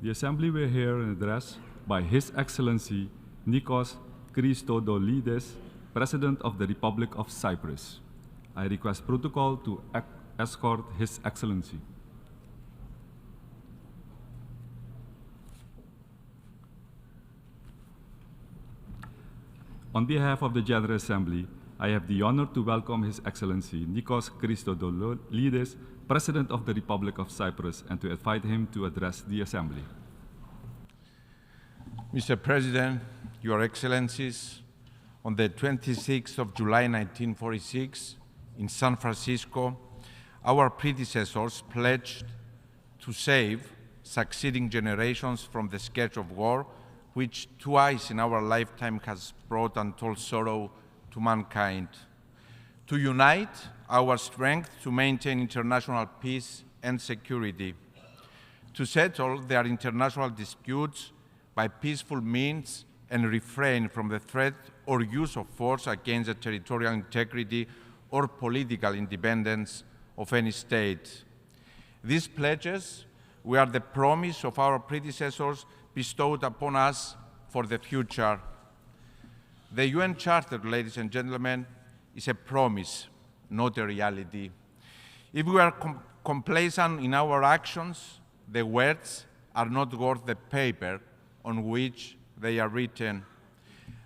The Assembly will hear an address by His Excellency Nikos Christodoulides, President of the Republic of Cyprus. I request protocol to escort His Excellency. On behalf of the General Assembly, I have the honor to welcome His Excellency Nikos Christodoulides, President of the Republic of Cyprus, and to invite him to address the Assembly. Mr. President, Your Excellencies, on the 26th of July 1946, in San Francisco, our predecessors pledged to save succeeding generations from the scourge of war, which twice in our lifetime has brought untold sorrow to mankind. To unite our strength to maintain international peace and security. To settle their international disputes by peaceful means and refrain from the threat or use of force against the territorial integrity or political independence of any state. These pledges were the promise of our predecessors bestowed upon us for the future. The UN Charter, ladies and gentlemen, is a promise, not a reality. If we are complacent in our actions, the words are not worth the paper on which they are written.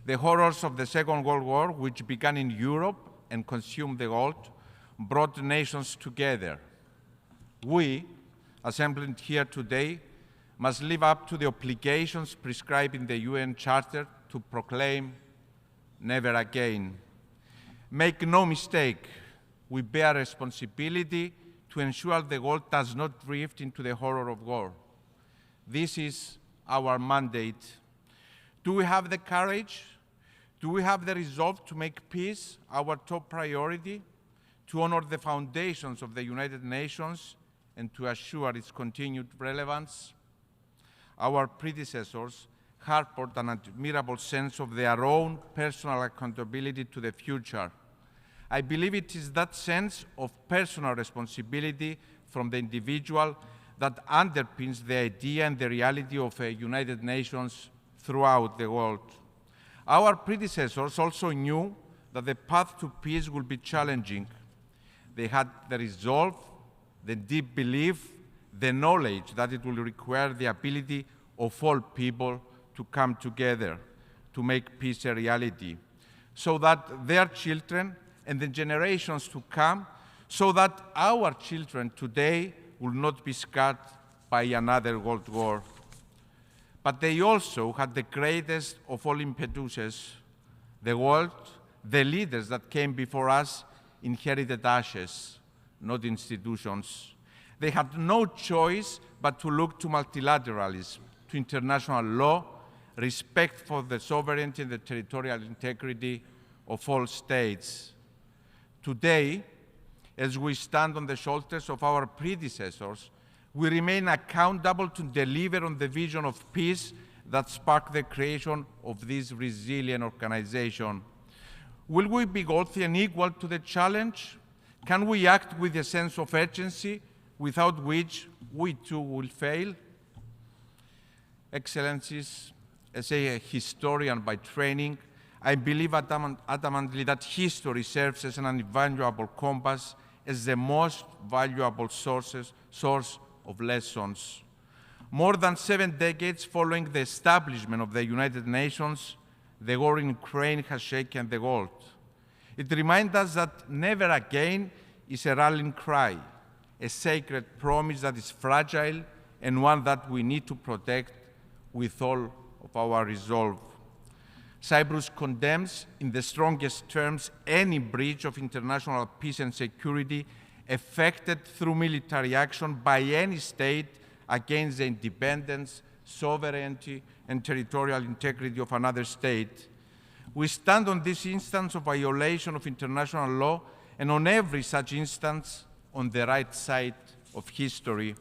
The horrors of the Second World War, which began in Europe and consumed the world, brought nations together. We, assembled here today, must live up to the obligations prescribed in the UN Charter to proclaim never again. Make no mistake, we bear responsibility to ensure the world does not drift into the horror of war. This is our mandate. Do we have the courage? Do we have the resolve to make peace our top priority, to honor the foundations of the United Nations, and to assure its continued relevance? Our predecessors harbored an admirable sense of their own personal accountability to the future. I believe it is that sense of personal responsibility from the individual that underpins the idea and the reality of a United Nations throughout the world. Our predecessors also knew that the path to peace would be challenging. They had the resolve, the deep belief, the knowledge that it will require the ability of all people to come together to make peace a reality, so that their children and the generations to come, so that our children today will not be scarred by another world war. But they also had the greatest of all impetuses. The world, the leaders that came before us inherited ashes, not institutions. They had no choice but to look to multilateralism, to international law, respect for the sovereignty and the territorial integrity of all states. Today, as we stand on the shoulders of our predecessors, we remain accountable to deliver on the vision of peace that sparked the creation of this resilient organization. Will we be worthy and equal to the challenge? Can we act with a sense of urgency without which we too will fail? Excellencies, as a historian by training, I believe adamantly that history serves as an invaluable compass, as the most valuable source of lessons. More than 7 decades following the establishment of the United Nations, the war in Ukraine has shaken the world. It reminds us that never again is a rallying cry, a sacred promise that is fragile and one that we need to protect with all of our resolve. Cyprus condemns in the strongest terms any breach of international peace and security effected through military action by any state against the independence, sovereignty, and territorial integrity of another state. We stand on this instance of violation of international law and on every such instance on the right side of history.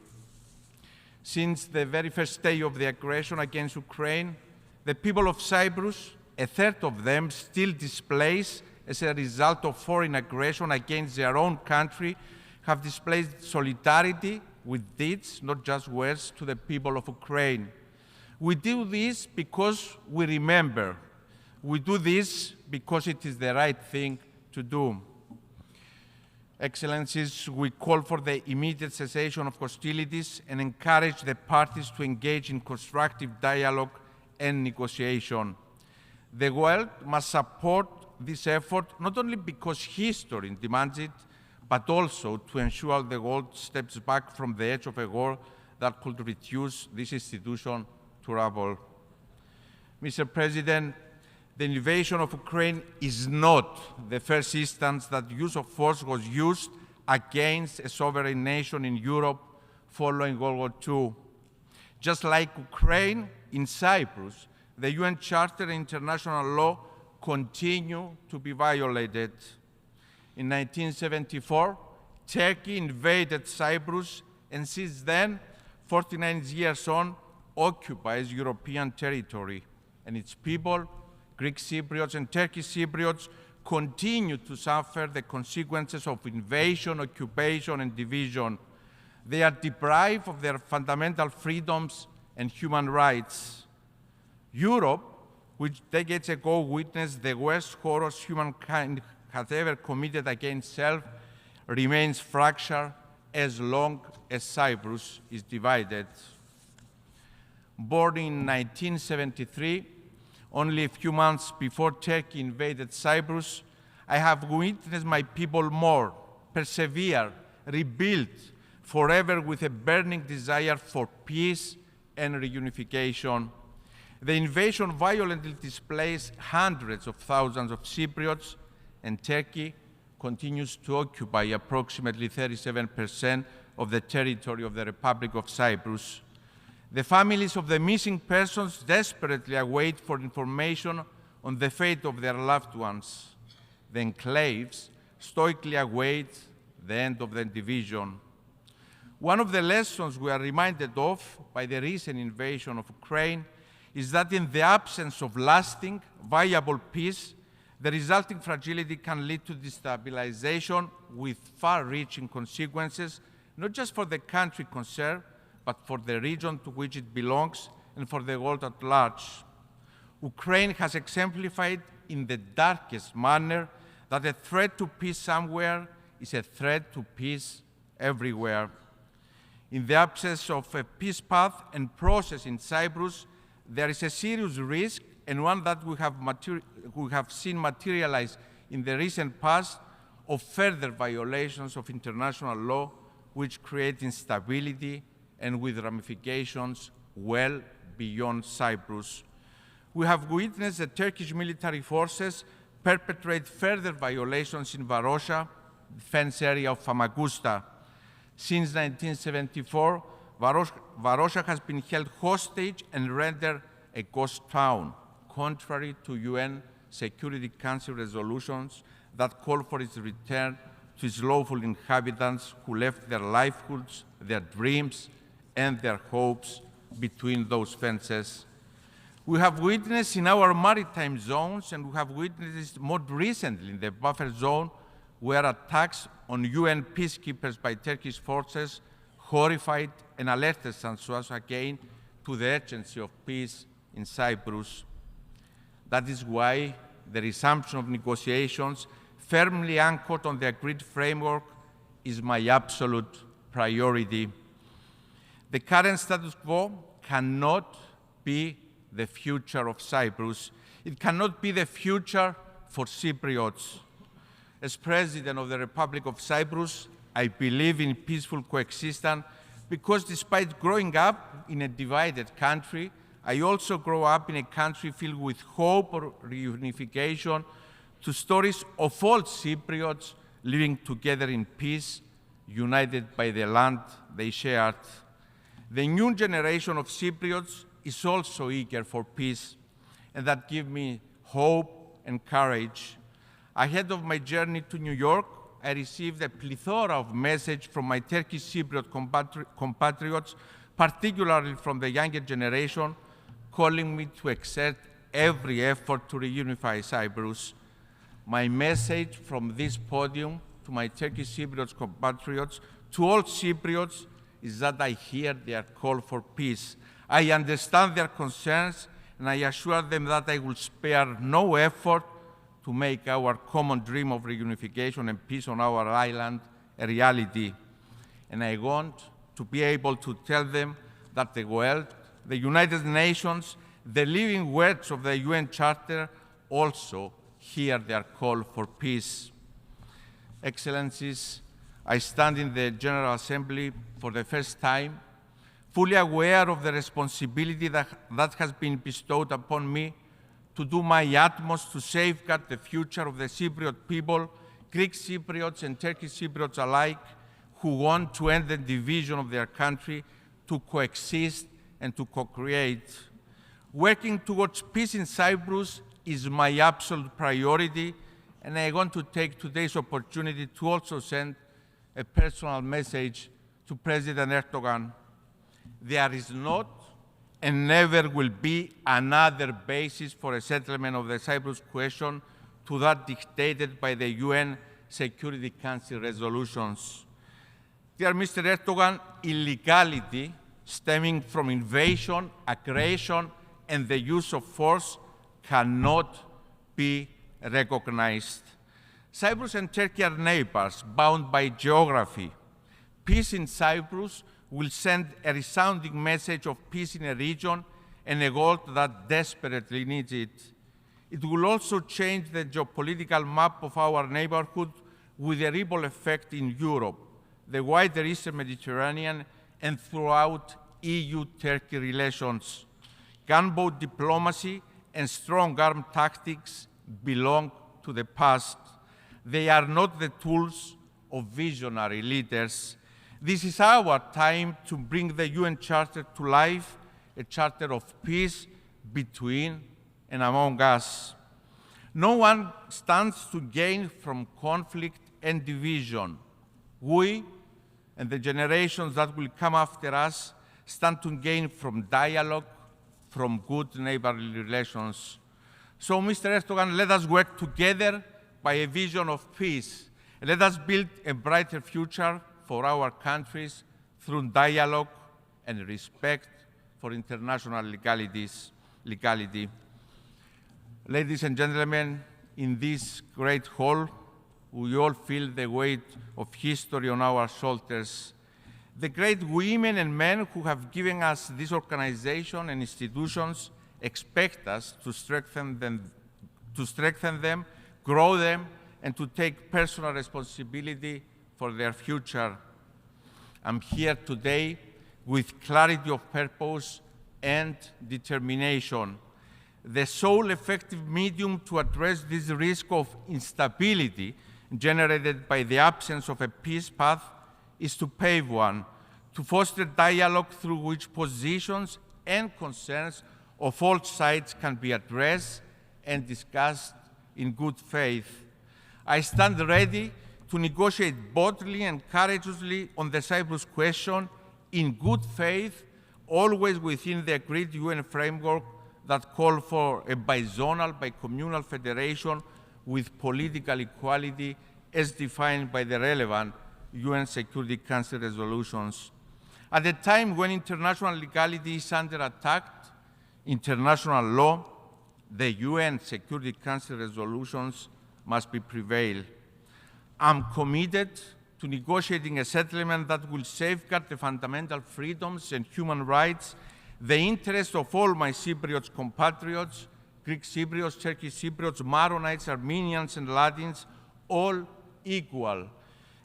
Since the very first day of the aggression against Ukraine, the people of Cyprus, a third of them still displaced as a result of foreign aggression against their own country, have displayed solidarity with deeds, not just words, to the people of Ukraine. We do this because we remember. We do this because it is the right thing to do. Excellencies, we call for the immediate cessation of hostilities and encourage the parties to engage in constructive dialogue and negotiation. The world must support this effort not only because history demands it, but also to ensure the world steps back from the edge of a war that could reduce this institution to rubble. Mr. President, the invasion of Ukraine is not the first instance that use of force was used against a sovereign nation in Europe following World War II. Just like Ukraine, in Cyprus, the UN Charter and international law continue to be violated. In 1974, Turkey invaded Cyprus, and since then, 49 years on, occupies European territory, and its people, Greek Cypriots and Turkish Cypriots, continue to suffer the consequences of invasion, occupation, and division. They are deprived of their fundamental freedoms and human rights. Europe, which decades ago witnessed the worst horrors humankind has ever committed against self, remains fractured as long as Cyprus is divided. Born in 1973, only a few months before Turkey invaded Cyprus, I have witnessed my people mourn, persevere, rebuild forever with a burning desire for peace and reunification. The invasion violently displaced hundreds of thousands of Cypriots, and Turkey continues to occupy approximately 37% of the territory of the Republic of Cyprus. The families of the missing persons desperately await for information on the fate of their loved ones. The enclaves stoically await the end of the division. One of the lessons we are reminded of by the recent invasion of Ukraine is that in the absence of lasting, viable peace, the resulting fragility can lead to destabilization with far-reaching consequences, not just for the country concerned, but for the region to which it belongs and for the world at large. Ukraine has exemplified in the darkest manner that a threat to peace somewhere is a threat to peace everywhere. In the absence of a peace path and process in Cyprus, there is a serious risk, and one that we have seen materialize in the recent past, of further violations of international law, which create instability and with ramifications well beyond Cyprus. We have witnessed the Turkish military forces perpetrate further violations in Varosha, the defense area of Famagusta. Since 1974, Varosha has been held hostage and rendered a ghost town, contrary to UN Security Council resolutions that call for its return to its lawful inhabitants who left their livelihoods, their dreams, and their hopes between those fences. We have witnessed in our maritime zones, and we have witnessed more recently in the buffer zone, where attacks on UN peacekeepers by Turkish forces horrified and alerted us again to the urgency of peace in Cyprus. That is why the resumption of negotiations, firmly anchored on the agreed framework, is my absolute priority. The current status quo cannot be the future of Cyprus. It cannot be the future for Cypriots. As President of the Republic of Cyprus, I believe in peaceful coexistence because despite growing up in a divided country, I also grew up in a country filled with hope or reunification, to stories of all Cypriots living together in peace, united by the land they shared. The new generation of Cypriots is also eager for peace, and that gives me hope and courage. Ahead of my journey to New York, I received a plethora of messages from my Turkish Cypriot compatriots, particularly from the younger generation, calling me to exert every effort to reunify Cyprus. My message from this podium to my Turkish Cypriot compatriots, to all Cypriots, is that I hear their call for peace. I understand their concerns, and I assure them that I will spare no effort to make our common dream of reunification and peace on our island a reality. And I want to be able to tell them that the world, the United Nations, the living words of the UN Charter also hear their call for peace. Excellencies, I stand in the General Assembly for the first time, fully aware of the responsibility that has been bestowed upon me to do my utmost to safeguard the future of the Cypriot people, Greek Cypriots and Turkish Cypriots alike, who want to end the division of their country, to coexist and to co-create. Working towards peace in Cyprus is my absolute priority, and I want to take today's opportunity to also send a personal message to President Erdogan. There is not and never will be another basis for a settlement of the Cyprus question to that dictated by the UN Security Council resolutions. Dear Mr. Erdogan, illegality stemming from invasion, aggression, and the use of force cannot be recognized. Cyprus and Turkey are neighbors bound by geography. Peace in Cyprus will send a resounding message of peace in a region and a world that desperately needs it. It will also change the geopolitical map of our neighborhood with a ripple effect in Europe, the wider Eastern Mediterranean, and throughout EU-Turkey relations. Gunboat diplomacy and strong arm tactics belong to the past. They are not the tools of visionary leaders. This is our time to bring the UN Charter to life, a charter of peace between and among us. No one stands to gain from conflict and division. We and the generations that will come after us stand to gain from dialogue, from good neighborly relations. So, Mr. Erdogan, let us work together by a vision of peace. Let us build a brighter future for our countries through dialogue and respect for international legality. Ladies and gentlemen, in this great hall, we all feel the weight of history on our shoulders. The great women and men who have given us this organization and institutions expect us to strengthen them, grow them, and to take personal responsibility for their future. I'm here today with clarity of purpose and determination. The sole effective medium to address this risk of instability generated by the absence of a peace path is to pave one, to foster dialogue through which positions and concerns of all sides can be addressed and discussed in good faith. I stand ready to negotiate boldly and courageously on the Cyprus question in good faith, always within the agreed UN framework that call for a bizonal, bicommunal federation with political equality as defined by the relevant UN Security Council resolutions. At a time when international legality is under attack, international law, the UN Security Council resolutions must prevail. I'm committed to negotiating a settlement that will safeguard the fundamental freedoms and human rights, the interests of all my Cypriot compatriots, Greek Cypriots, Turkish Cypriots, Maronites, Armenians, and Latins, all equal.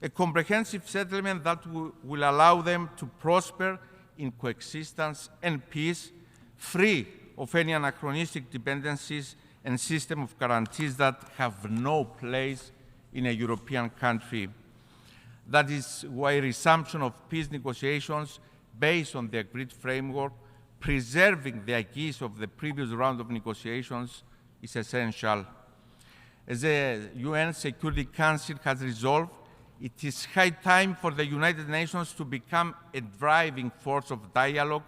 A comprehensive settlement that will allow them to prosper in coexistence and peace, free of any anachronistic dependencies and system of guarantees that have no place in a European country. That is why resumption of peace negotiations based on the agreed framework, preserving the acquis of the previous round of negotiations, is essential. As the UN Security Council has resolved, it is high time for the United Nations to become a driving force of dialogue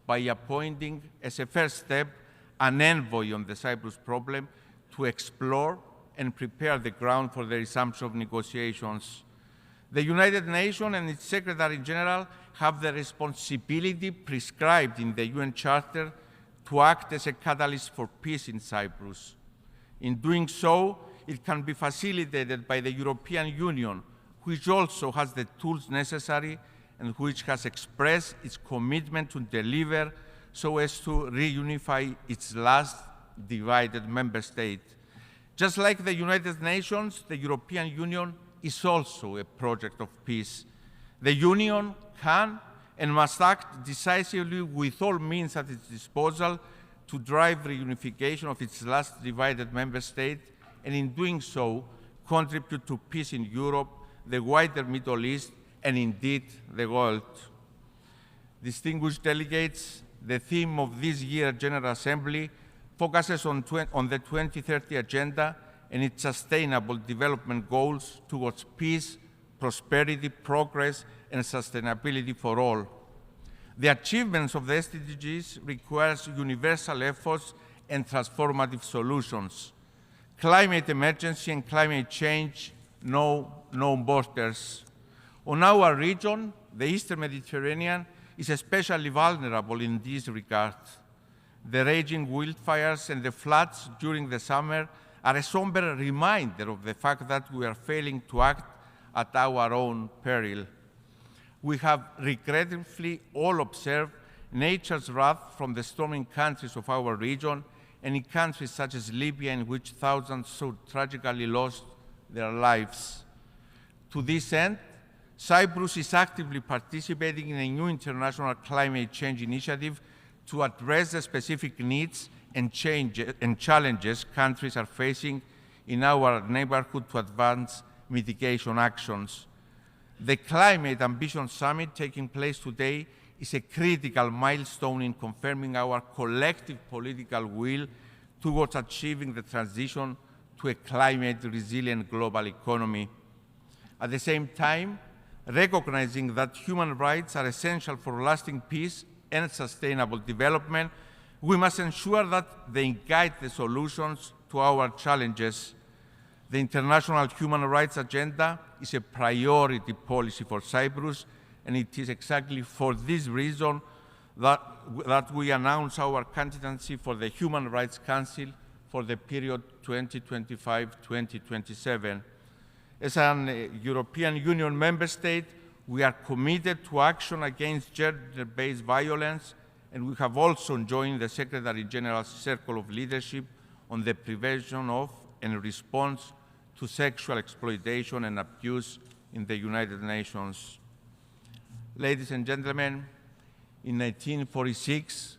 by appointing, as a first step, an envoy on the Cyprus problem to explore and prepare the ground for the resumption of negotiations. The United Nations and its Secretary General have the responsibility prescribed in the UN Charter to act as a catalyst for peace in Cyprus. In doing so, it can be facilitated by the European Union, which also has the tools necessary and which has expressed its commitment to deliver so as to reunify its last divided member state. Just like the United Nations, the European Union is also a project of peace. The Union can and must act decisively with all means at its disposal to drive reunification of its last divided member state, and in doing so, contribute to peace in Europe, the wider Middle East, and indeed the world. Distinguished delegates, the theme of this year's General Assembly focuses on the 2030 Agenda and its sustainable development goals towards peace, prosperity, progress, and sustainability for all. The achievements of the SDGs requires universal efforts and transformative solutions. Climate emergency and climate change know no borders. On our region, the Eastern Mediterranean is especially vulnerable in this regard. The raging wildfires and the floods during the summer are a somber reminder of the fact that we are failing to act at our own peril. We have regrettably all observed nature's wrath from the storming countries of our region and in countries such as Libya, in which thousands so tragically lost their lives. To this end, Cyprus is actively participating in a new international climate change initiative to address the specific needs and challenges countries are facing in our neighborhood to advance mitigation actions. The Climate Ambition Summit taking place today is a critical milestone in confirming our collective political will towards achieving the transition to a climate-resilient global economy. At the same time, recognizing that human rights are essential for lasting peace and sustainable development, we must ensure that they guide the solutions to our challenges. The International Human Rights Agenda is a priority policy for Cyprus, and it is exactly for this reason that we announce our candidacy for the Human Rights Council for the period 2025-2027. As an European Union member state, we are committed to action against gender-based violence, and we have also joined the Secretary General's Circle of Leadership on the prevention of and response to sexual exploitation and abuse in the United Nations. Ladies and gentlemen, in 1946,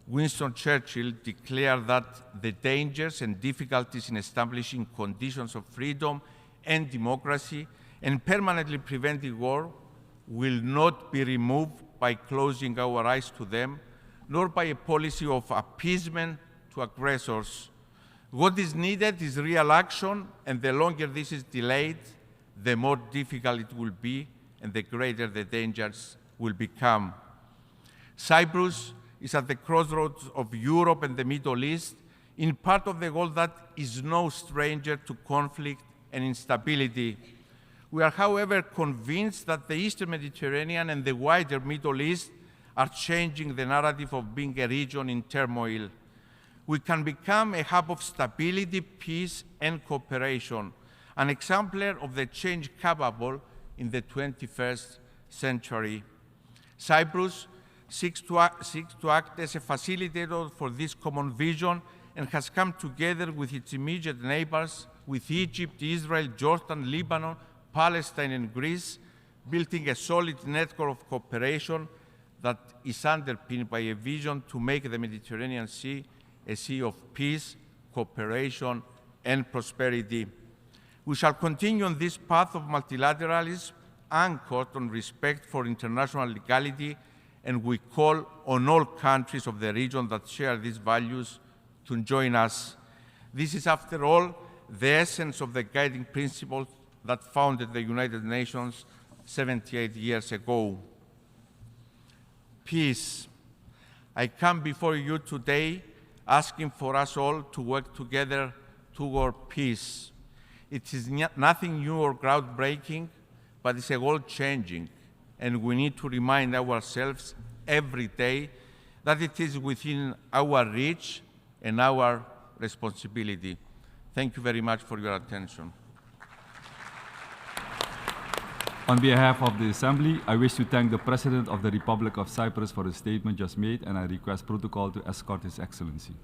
Winston Churchill declared that the dangers and difficulties in establishing conditions of freedom and democracy and permanently preventing war will not be removed by closing our eyes to them, nor by a policy of appeasement to aggressors. What is needed is real action, and the longer this is delayed, the more difficult it will be and the greater the dangers will become. Cyprus is at the crossroads of Europe and the Middle East, in part of the world that is no stranger to conflict and instability. We are, however, convinced that the Eastern Mediterranean and the wider Middle East are changing the narrative of being a region in turmoil. We can become a hub of stability, peace, and cooperation, an exemplar of the change capable in the 21st century. Cyprus seeks to act as a facilitator for this common vision and has come together with its immediate neighbors, with Egypt, Israel, Jordan, Lebanon, Palestine, and Greece, building a solid network of cooperation that is underpinned by a vision to make the Mediterranean Sea a sea of peace, cooperation, and prosperity. We shall continue on this path of multilateralism anchored on respect for international legality, and we call on all countries of the region that share these values to join us. This is, after all, the essence of the guiding principles that founded the United Nations 78 years ago. Peace. I come before you today asking for us all to work together toward peace. It is nothing new or groundbreaking, but it's a world changing, and we need to remind ourselves every day that it is within our reach and our responsibility. Thank you very much for your attention. On behalf of the Assembly, I wish to thank the President of the Republic of Cyprus for the statement just made, and I request protocol to escort His Excellency.